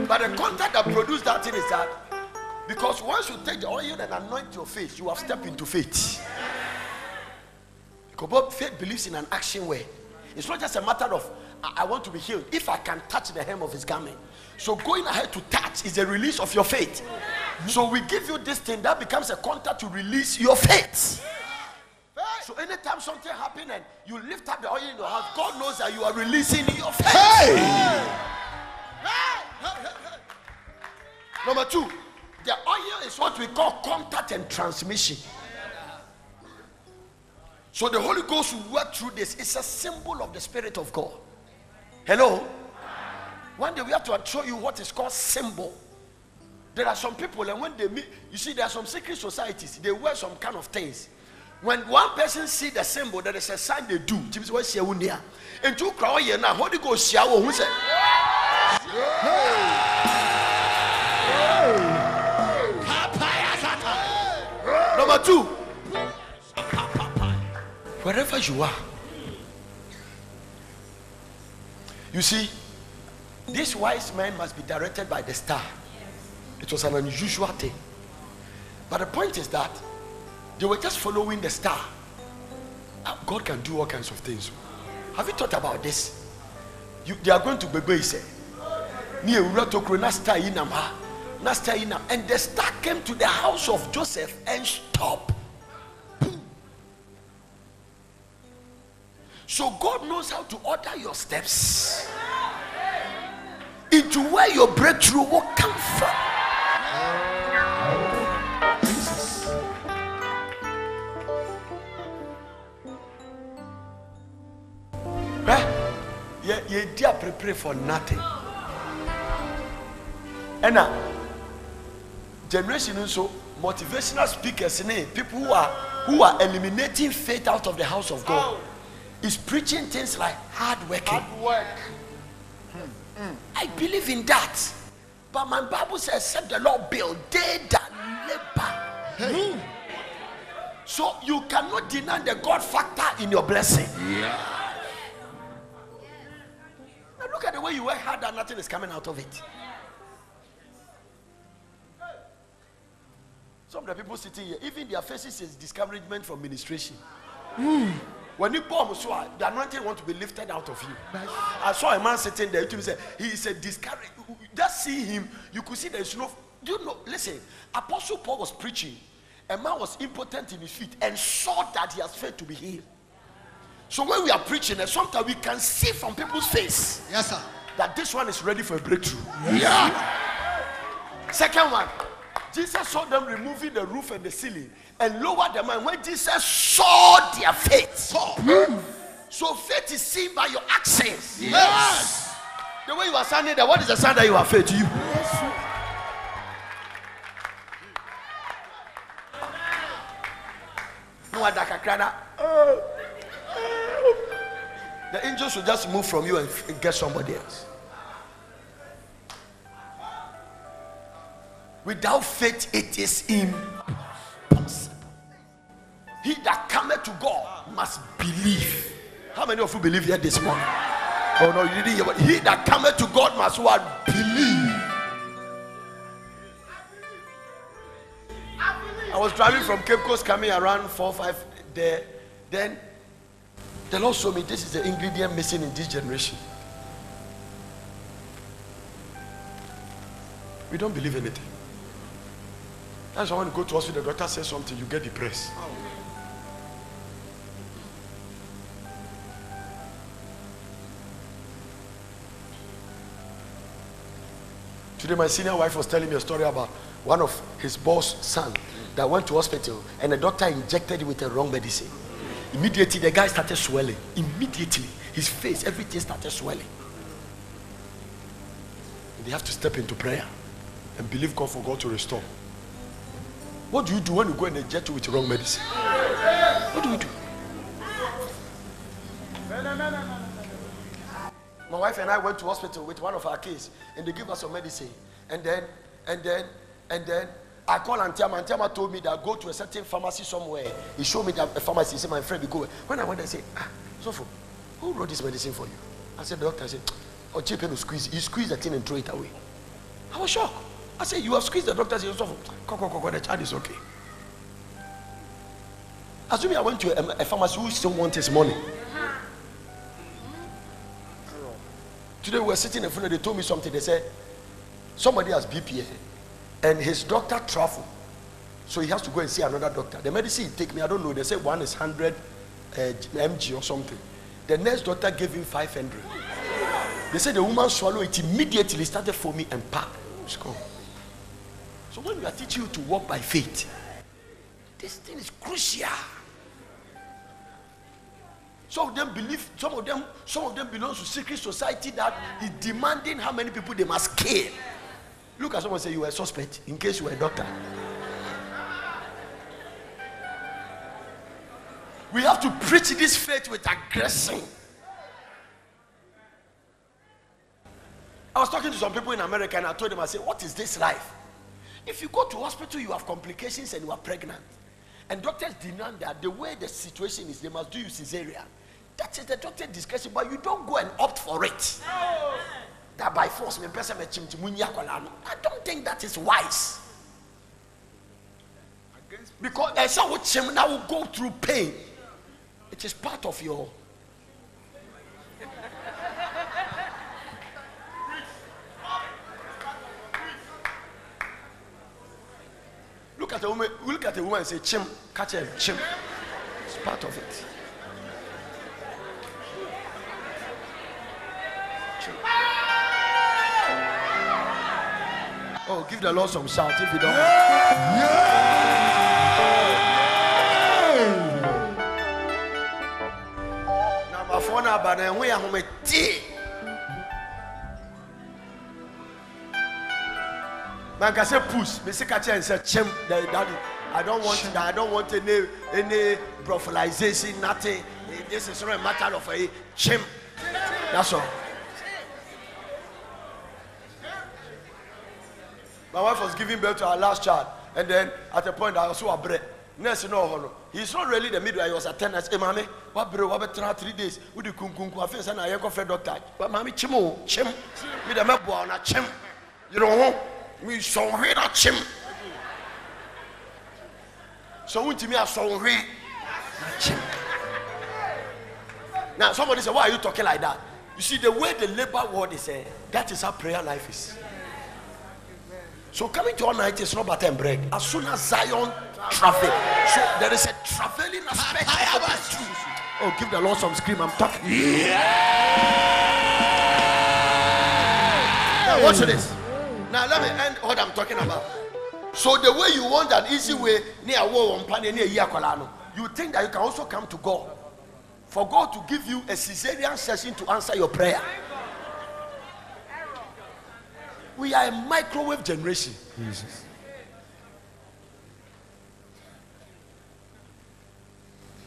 But the contact that produced that thing is that because once you take the oil and anoint your face, you have stepped into faith. Because faith believes in an action way. It's not just a matter of I want to be healed if I can touch the hem of his garment. So going ahead to touch is a release of your faith. So we give you this thing that becomes a contact to release your faith. So anytime something happens and you lift up the oil in your hand, God knows that you are releasing your faith. Number two, the oil is what we call contact and transmission. So the Holy Ghost will work through this. It's a symbol of the Spirit of God. Hello? One day we have to show you what is called symbol. There are some people, and when they meet, you see, there are some secret societies, they wear some kind of things. When one person see the symbol, there is a sign they do. And two crowd here now, Holy Ghost, who said, Number two, wherever you are, you see, this wise man must be directed by the star. It was an unusual thing. But the point is that they were just following the star. God can do all kinds of things. Have you thought about this? They are going to Bebe, say, and the star came to the house of Joseph and stopped. So God knows how to order your steps into where your breakthrough will come from. Jesus. You dare prepare for nothing. And now, generation also motivational speakers, people who are eliminating faith out of the house of God, is preaching things like hard working. Hard work. I believe in that, but my Bible says, "Except the Lord build, they that labor." So you cannot deny the God factor in your blessing. Yeah. Now look at the way you work hard and nothing is coming out of it. Some of the people sitting here, even their faces is discouragement from ministration. When you bomb, so the anointing want to be lifted out of you. I saw a man sitting there. He said, discouraged. Just see him, you could see there's no. Do you know? Listen, Apostle Paul was preaching. A man was impotent in his feet and saw that he has faith to be healed. So when we are preaching, and sometimes we can see from people's face, yes, sir, that this one is ready for a breakthrough. Yes. Yeah. Second one, Jesus saw them removing the roof and the ceiling and lowered the man. When Jesus saw their faith, so faith is seen by your actions. Yes. The way you are standing there, what is the sign that you have faith to you? Yes. The angels will just move from you and get somebody else. Without faith, it is impossible. He that cometh to God must believe. How many of you believe here this morning? Oh no, you didn't hear. But he that cometh to God must what? Believe. I was driving from Cape Coast, coming around 4 or 5 there. Then the Lord showed me this is the ingredient missing in this generation. We don't believe anything. That's why when you go to hospital, the doctor says something, you get depressed. Today my senior wife was telling me a story about one of his boss' son that went to hospital and the doctor injected him with the wrong medicine. Immediately the guy started swelling. Immediately his face, everything started swelling. And they have to step into prayer and believe God for God to restore. What do you do when you go and inject you with the wrong medicine? What do you do? My wife and I went to hospital with one of our kids and they gave us some medicine. And then I called Antiama. Antiama told me that go to a certain pharmacy somewhere. He showed me that a pharmacy. He said, my friend, we go. When I went there, I said, so who wrote this medicine for you? I said, the doctor. I said, oh, cheap and squeeze. You squeeze the thing and throw it away. I was shocked. I said, you have squeezed the doctor. Said, the child is okay. Assuming I went to a pharmacy who still wants his money. Today we were sitting in front of them. They told me something. They said, somebody has BPA and his doctor traveled, so he has to go and see another doctor. The medicine he take me, I don't know. They say one is 100 mg or something. The next doctor gave him 500. They said the woman swallowed it immediately, started foaming and packed. It's gone. So when we are teaching you to walk by faith, this thing is crucial. Some of them believe, some of them belong to secret society that is demanding how many people they must kill. Look at someone and say you are a suspect in case you were a doctor. We have to preach this faith with aggression. I was talking to some people in America and I told them, I said, what is this life? If you go to hospital, you have complications and you are pregnant. And doctors demand that the way the situation is, they must do you cesarean. That is the doctor's discretion, but you don't go and opt for it. No. That by force, I don't think that is wise. Because someone now will go through pain. It is part of your. Look at the woman and say, chim, catch him, chim. It's part of it. Chim. Oh, give the Lord some shout if you don't. Now my phone about and we are home tea. Man can say push, me say catch and say chim. Daddy, I don't want any prophylaxis, nothing. This is not a matter of a chim. That's all. My wife was giving birth to our last child, and then at a point I was so bread. Nurse no, he's not really the midwife. He was attendant. Hey, mommy, what bro? What better 3 days? We do kunkunku. I feel say I go for doctor. But mommy, chim, me the me boy na chim. You know, me so here na chim. So when me a so here na chim. Now somebody say, why are you talking like that? You see the way the labor word is, that is how prayer life is. So coming to all night is not butter and bread. As soon as Zion travel, so there is a traveling aspect of it too. Oh, give the Lord some scream. I'm talking. Yeah. Now watch this. Now let me end what I'm talking about. So the way you want an easy way near war on planet near Yakolano, you think that you can also come to God for God to give you a cesarean session to answer your prayer. We are a microwave generation. Jesus.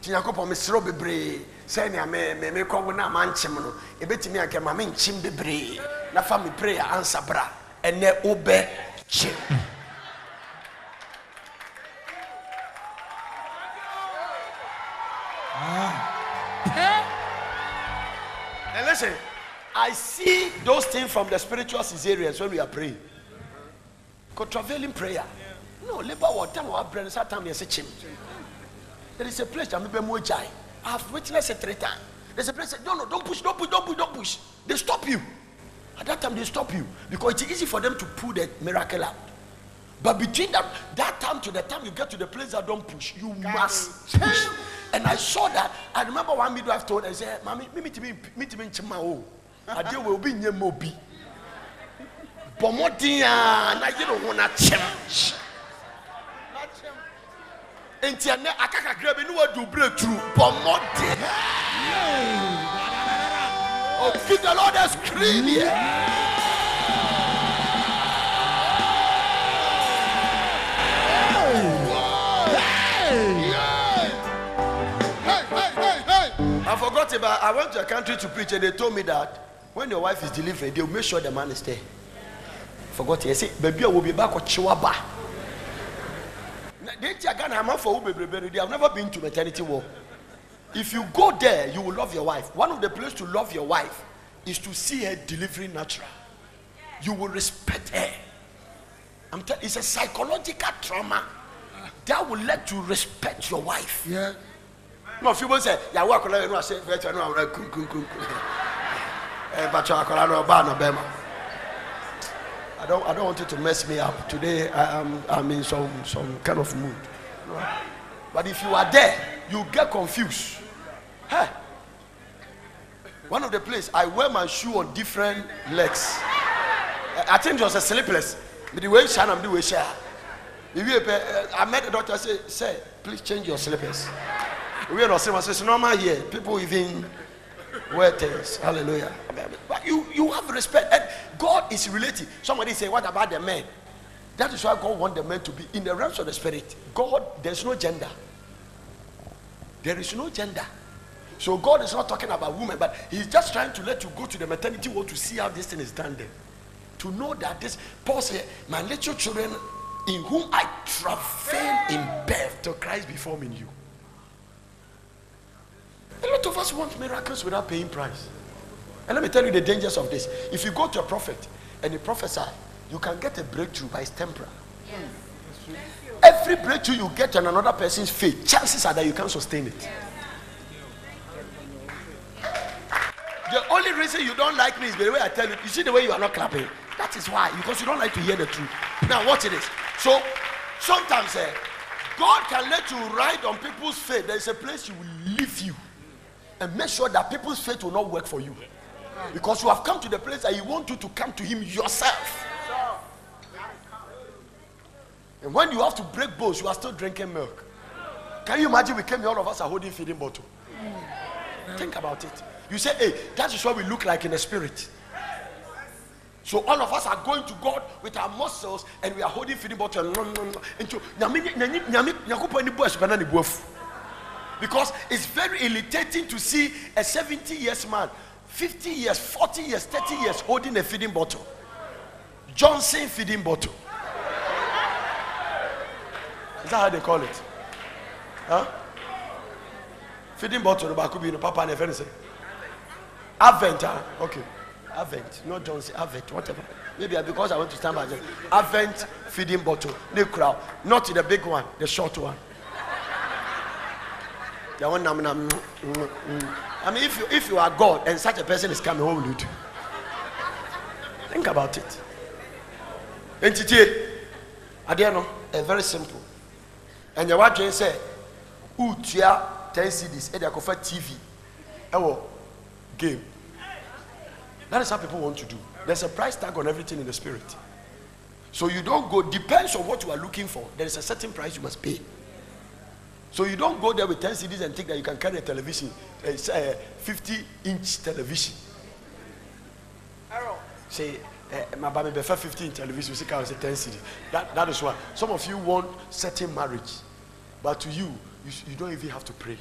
Tinyakopo mesro bebre say na me ko na manchim no e betimi anke ma me nchim bebre na fa me prayer answer bra ene obe chim. And listen, I see those things from the spiritual cesareans when we are praying. Contravailing prayer. No, labor what time our brain time you say chim. There is a place I'm I have witnessed it 3 times. There's a place no, don't push. They stop you. At that time they stop you because it's easy for them to pull the miracle out. But between that time to the time you get to the place that don't push, you must push. And I saw that. I remember one midwife told I said, "Mommy, meet me in Chimao. I deal will be near Mobi. Pomodia, and I don't want to change. And Tiana, I can't grab anyone to break through. Pomodia. Oh, give the Lord a scream here. I forgot about. I went to a country to preach, and they told me that when your wife is delivering, they'll make sure the man is there. Forgot it. I said, baby, I will be back with Chihuahua. have never been to maternity ward. If you go there, you will love your wife. One of the places to love your wife is to see her delivering natural. You will respect her. I'm telling you, it's a psychological trauma that will let you respect your wife. Yeah. No, people say, "Yeah, what can I say?" I don't want it to mess me up today. I'm in some kind of mood. But if you are there, you get confused. Hey, one of the places I wear my shoe on different legs. I think it was a sleepless. But the way I'm the way share. I met the doctor say, please change your slippers. We are not saying it's normal here. People even wear things. Hallelujah. But you have respect. And God is relative. Somebody say, what about the men? That is why God wants the men to be in the realms of the spirit. God, there's no gender. There is no gender. So God is not talking about women, but He's just trying to let you go to the maternity ward to see how this thing is done there. To know that this, Paul said, my little children in whom I travail in birth to Christ be formed in you. A lot of us want miracles without paying price. And let me tell you the dangers of this. If you go to a prophet and he prophesy, you can get a breakthrough by his temper. Yes. Every breakthrough you get on another person's faith, chances are that you can't sustain it. Yes. The only reason you don't like me is the way I tell you. You see the way you are not clapping? That is why. Because you don't like to hear the truth. Now watch this. So sometimes God can let you ride on people's faith. There is a place He will leave you and make sure that people's faith will not work for you. Because you have come to the place that He wants you to come to Him yourself. And when you have to break bones, you are still drinking milk. Can you imagine we came here, all of us are holding feeding bottle? Think about it. You say, hey, that is what we look like in the spirit. So all of us are going to God with our muscles and we are holding feeding bottle. Because it's very irritating to see a 70 years man, 50 years, 40 years, 30 years holding a feeding bottle. Johnson feeding bottle. Is that how they call it? Huh? Feeding bottle, but could be Papa and friend say. Avent, okay. Avent, not Johnson, Avent, whatever. Maybe because I want to stand by them. Avent feeding bottle, new crowd, not the big one, the short one. The one, I mean, if you are God and such a person is coming, what will you do? Think about it. Entity, I don't know, it's very simple. And your wife say, "Utia 10 CDs, and they offer TV, game." That is how people want to do. There's a price tag on everything in the spirit. So you don't go, depends on what you are looking for. There is a certain price you must pay. So you don't go there with 10 CDs and think that you can carry a television, a 50-inch television. Say, my baby prefer 15 television, you say 10 CDs. That is why some of you want certain marriage, but to you don't even have to pray.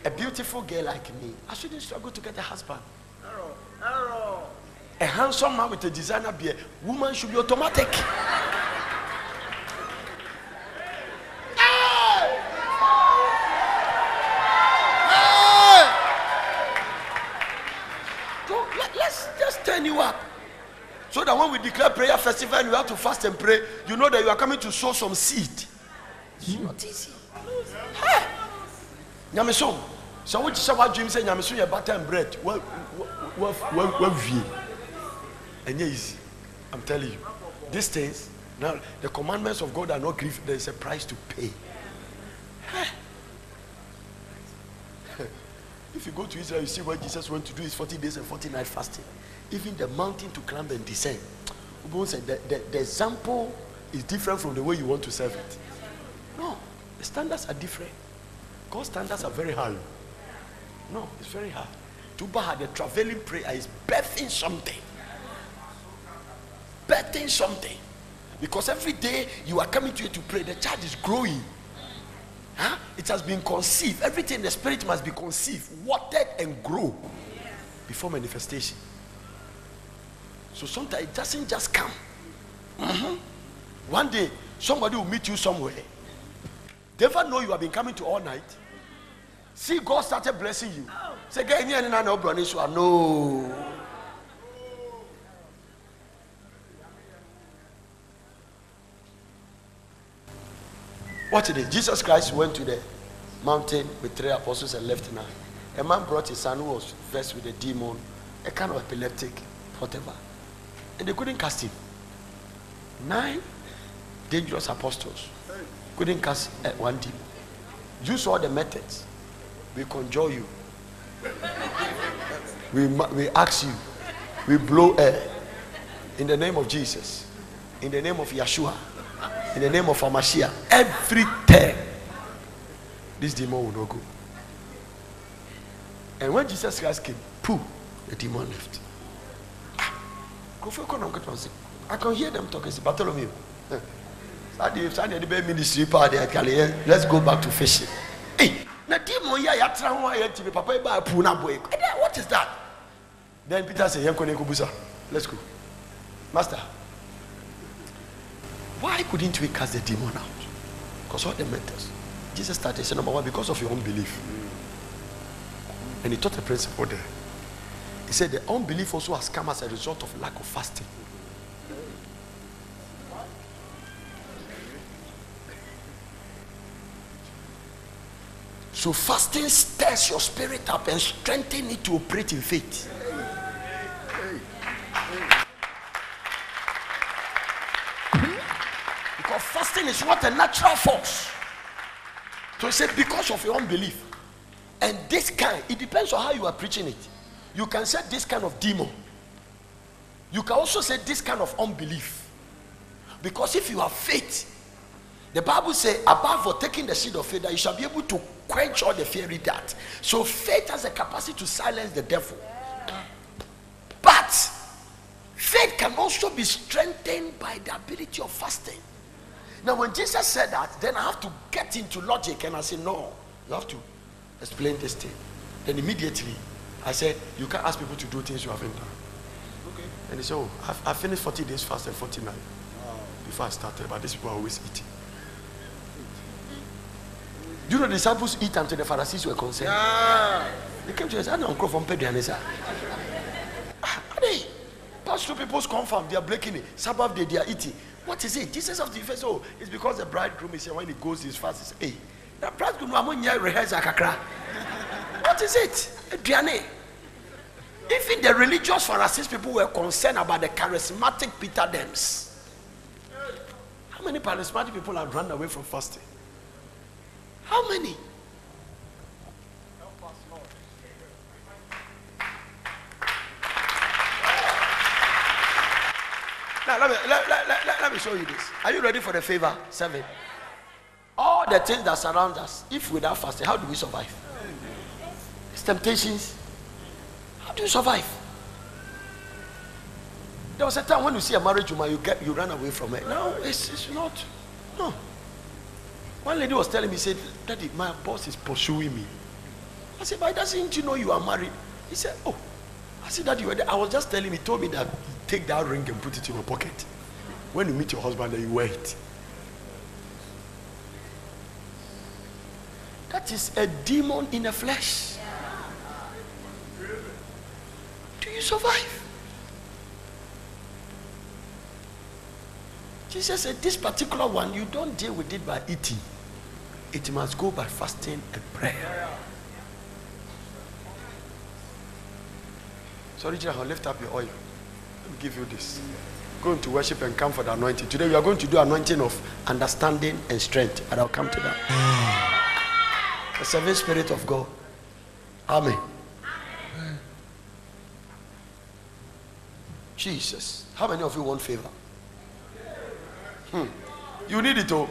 A beautiful girl like me, I shouldn't struggle to get a husband. A handsome man with a designer beard, woman should be automatic. So let's just turn you up. So that when we declare prayer festival and you have to fast and pray, you know that you are coming to sow some seed. It's not easy. Hey. Nyameso, so what you dream say Nyameso your butter and bread. Well, and easy. I'm telling you, these things now, the commandments of God are not grief. There is a price to pay. If you go to Israel, you see what Jesus went to do is 40 days and 40 nights fasting. Even the mountain to climb and descend. The example is different from the way you want to serve it. No, the standards are different. God's standards are very high. No, it's very high. Tuba had a traveling prayer is birthing something. Birthing something. Because every day you are coming to it to pray, the child is growing. Huh? It has been conceived. Everything in the spirit must be conceived, watered and grow before manifestation. So sometimes it doesn't just come. One day, Somebody will meet you somewhere. They never know you have been coming to all night. See, God started blessing you. Say, no. What it is? Jesus Christ went to the mountain with 3 apostles and left 9. A man brought his son who was vexed with a demon, a kind of epileptic, whatever. And they couldn't cast him. 9 dangerous apostles couldn't cast one demon. Use all the methods. We conjure you. We ask you. We blow air. In the name of Jesus. In the name of Yeshua. In the name of Hamashiach. Every time. This demon will not go. And when Jesus Christ came, pooh, the demon left. I can hear them talking. Bartholomew. Ministry party. Let's go back to fishing. Hey, what is that? Then Peter said, let's go. Master, why couldn't we cast the demon out? Because all the mentors. Jesus started saying, number one, because of your unbelief. And he taught a principle there. He said the unbelief also has come as a result of lack of fasting. So fasting stirs your spirit up and strengthens it to operate in faith. Because fasting is not a natural force. So he said because of your unbelief. And this kind, it depends on how you are preaching it. You can say this kind of demon. You can also say this kind of unbelief. Because if you have faith, the Bible says, above for taking the seed of faith, that you shall be able to quench all the fiery dart. So faith has the capacity to silence the devil. But faith can also be strengthened by the ability of fasting. Now when Jesus said that, then I have to get into logic and I say, no, you have to explain this thing. Then immediately I said, you can't ask people to do things you haven't done. Okay. And he said, oh, I finished 40 days fast and 49 before I started, but these people are always eating. Do you know the disciples eat until the Pharisees were concerned? Yeah. They came to us, I don't know from Pedro. Past 2 people's confirm they are breaking it. Sabbath day they are eating. What is it? Jesus of the first. Oh, it's because the bridegroom is here when he goes his fast. He says, hey, the bridegroom rehearse kakra. What is it? Even the religious Pharisees people were concerned about the charismatic Peter Dems. How many charismatic people have run away from fasting? How many? Help us, Lord. Now let me show you this. Are you ready for the favor? 7. All the things that surround us, if without fasting, how do we survive? It's temptations. How do you survive? There was a time when you see a marriage woman, you run away from it. No, it's not. No. One lady was telling me, said, Daddy, my boss is pursuing me. I said, why doesn't you know you are married? He said, oh. I said, Daddy, I was just telling him, he told me that take that ring and put it in your pocket. When you meet your husband, then you wear it. That is a demon in the flesh. Do you survive? Jesus said, this particular one, you don't deal with it by eating. It must go by fasting and prayer. Sorry, I'll lift up your oil. Let me give you this. Go into worship and come for the anointing. Today we are going to do anointing of understanding and strength. And I'll come to that. The 7th Spirit of God. Amen. Jesus. How many of you want favor? You need it, oh.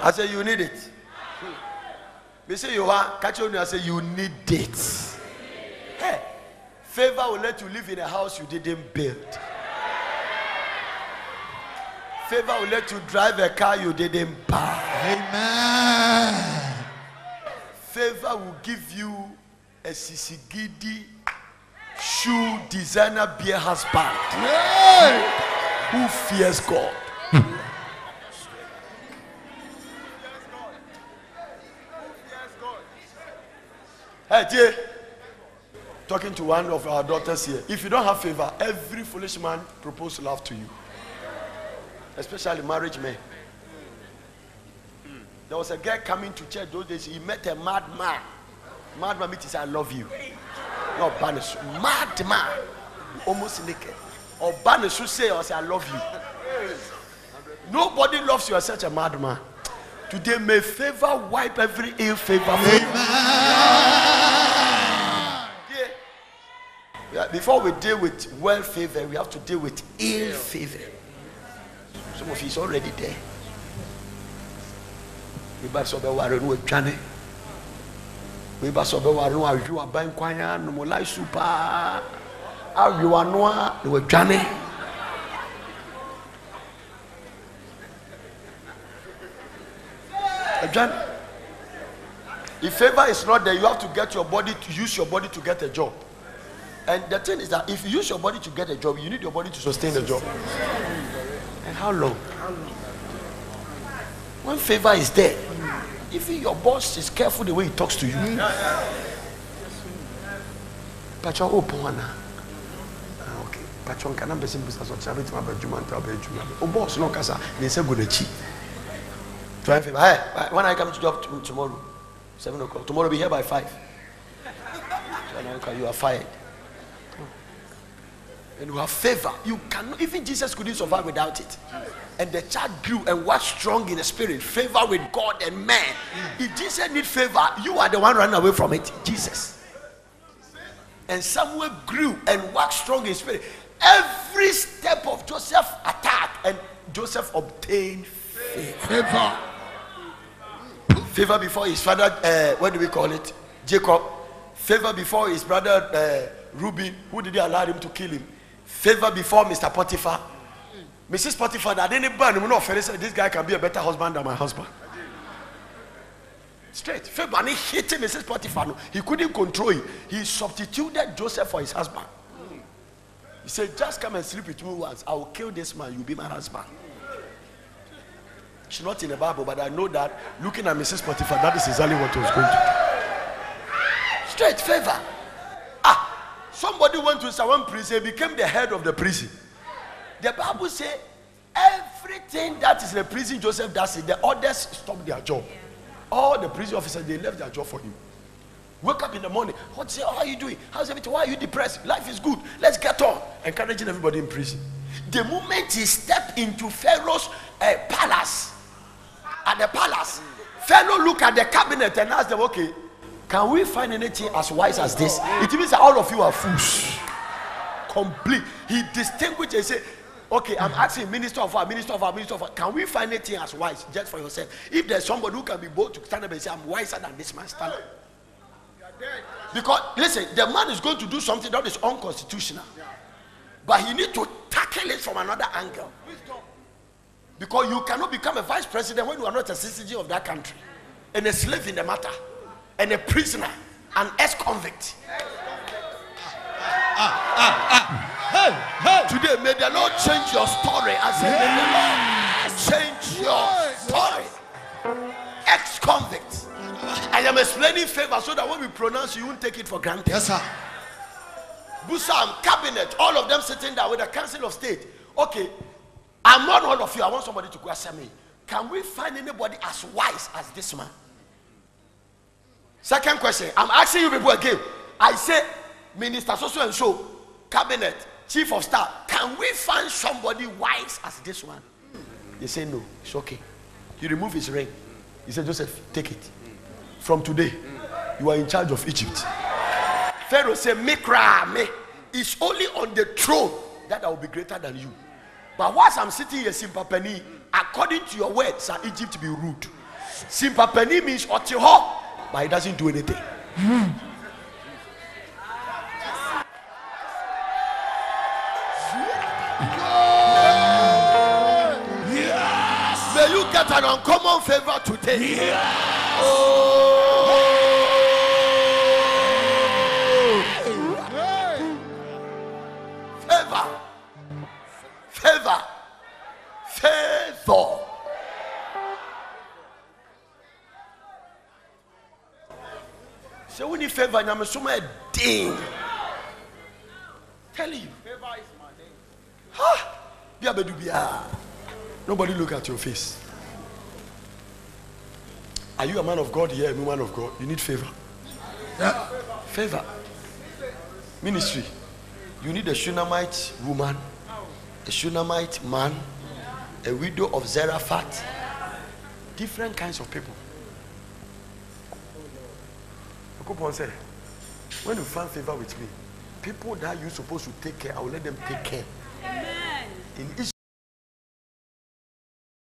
I say you need it. Me say you are. Catch on. I say you need it. Hey, favor will let you live in a house you didn't build. Favor will let you drive a car you didn't buy. Amen. Favor will give you a sisigidi shoe designer beer husband who fears God. Hey, dear. Talking to one of our daughters here. If you don't have favor, every foolish man proposes love to you. Especially marriage men. There was a guy coming to church those days. He met a madman. Madman means I love you. Not banish. Madman. Almost naked. Or banish who say I love you. Nobody loves you as such a madman. Today may favor wipe every ill favor. Yeah, before we deal with well favor, we have to deal with ill favor. Some of you is already there. We buy so worry no twane. We buy so worry no awu aban kwanya no mo like super. Awu ano no twane. If favor is not there, you have to get your body to use your body to get a job. And the thing is that if you use your body to get a job, you need your body to sustain the job. And how long? When favor is there, even your boss is careful the way he talks to you. Pacha open okay. Pacha on can't be simple as a chabit my bedroom and trouble. Oh boss, no casa. They say good chi. Try favor. Hey, when I come to job tomorrow, 7 o'clock. Tomorrow be here by 5. So you are fired. And you have favor. You cannot, even Jesus couldn't survive without it. And the child grew and was strong in the spirit. Favor with God and man. If Jesus need favor, you are the one running away from it. Jesus. And Samuel grew and was strong in spirit. Every step of Joseph attacked, and Joseph obtained favor. Favor before his father, what do we call it? Jacob. Favor before his brother Reuben. Who did he allow him to kill him? Favor before Mr. Potiphar. Mrs. Potiphar, that didn't burn him. No, said this guy can be a better husband than my husband. Straight. Favor, and he hit him, Mrs. Potiphar. No, he couldn't control it. He substituted Joseph for his husband. He said, just come and sleep with me once. I will kill this man. You'll be my husband. It's not in the Bible, but I know that looking at Mrs. Potiphar, that is exactly what he was going to do. Straight favor. Somebody went to someone prison, became the head of the prison. The Bible says everything that is in the prison Joseph does it, the others stop their job. All the prison officers, they left their job for him. Wake up in the morning. What say? How are you doing? How's everything? Why are you depressed? Life is good. Let's get on. Encouraging everybody in prison. The moment he stepped into Pharaoh's palace, at the palace, Pharaoh looked at the cabinet and asked them, okay, can we find anything as wise as this? It means that all of you are fools. Complete. He distinguished and said, okay, I'm asking minister of our, can we find anything as wise just for yourself? If there's somebody who can be bold to stand up and say, I'm wiser than this man, stand up. Because, listen, the man is going to do something that is unconstitutional. But he needs to tackle it from another angle. Because you cannot become a vice president when you are not a citizen of that country. And a slave in the matter. And a prisoner, an ex-convict. Today, may the Lord change your story. I said, may the Lord change your story. Ex-convict. I am explaining favor so that when we pronounce, you won't take it for granted. Yes, sir. Busam, cabinet, all of them sitting there with the council of state. Okay, I'm not all of you. I want somebody to question me. Can we find anybody as wise as this man? Second question, I'm asking you people again. I say, minister so and so, cabinet, chief of staff, can we find somebody wise as this one? They say no, it's okay. He removed his ring. He said, Joseph, take it. From today, you are in charge of Egypt. Pharaoh said, Mikra, me is only on the throne that I will be greater than you. But whilst I'm sitting here, Simpapeni, according to your words, shall Egypt be rude. Simpapeni means otiho. But he doesn't do anything. Yes. May you get an uncommon favor today. Yes. Oh. Favor. Favor. Favor. Say we need favor. I'm so mad. Ding. Tell you. Favor is my name. Ha! Nobody look at your face. Are you a man of God here, a woman of God? You need favor. Yeah. Favor. Ministry. You need a Shunammite woman, a Shunammite man, a widow of Zarephath. Different kinds of people. Say, when you find favor with me, people that you're supposed to take care, I will let them take care. Amen. In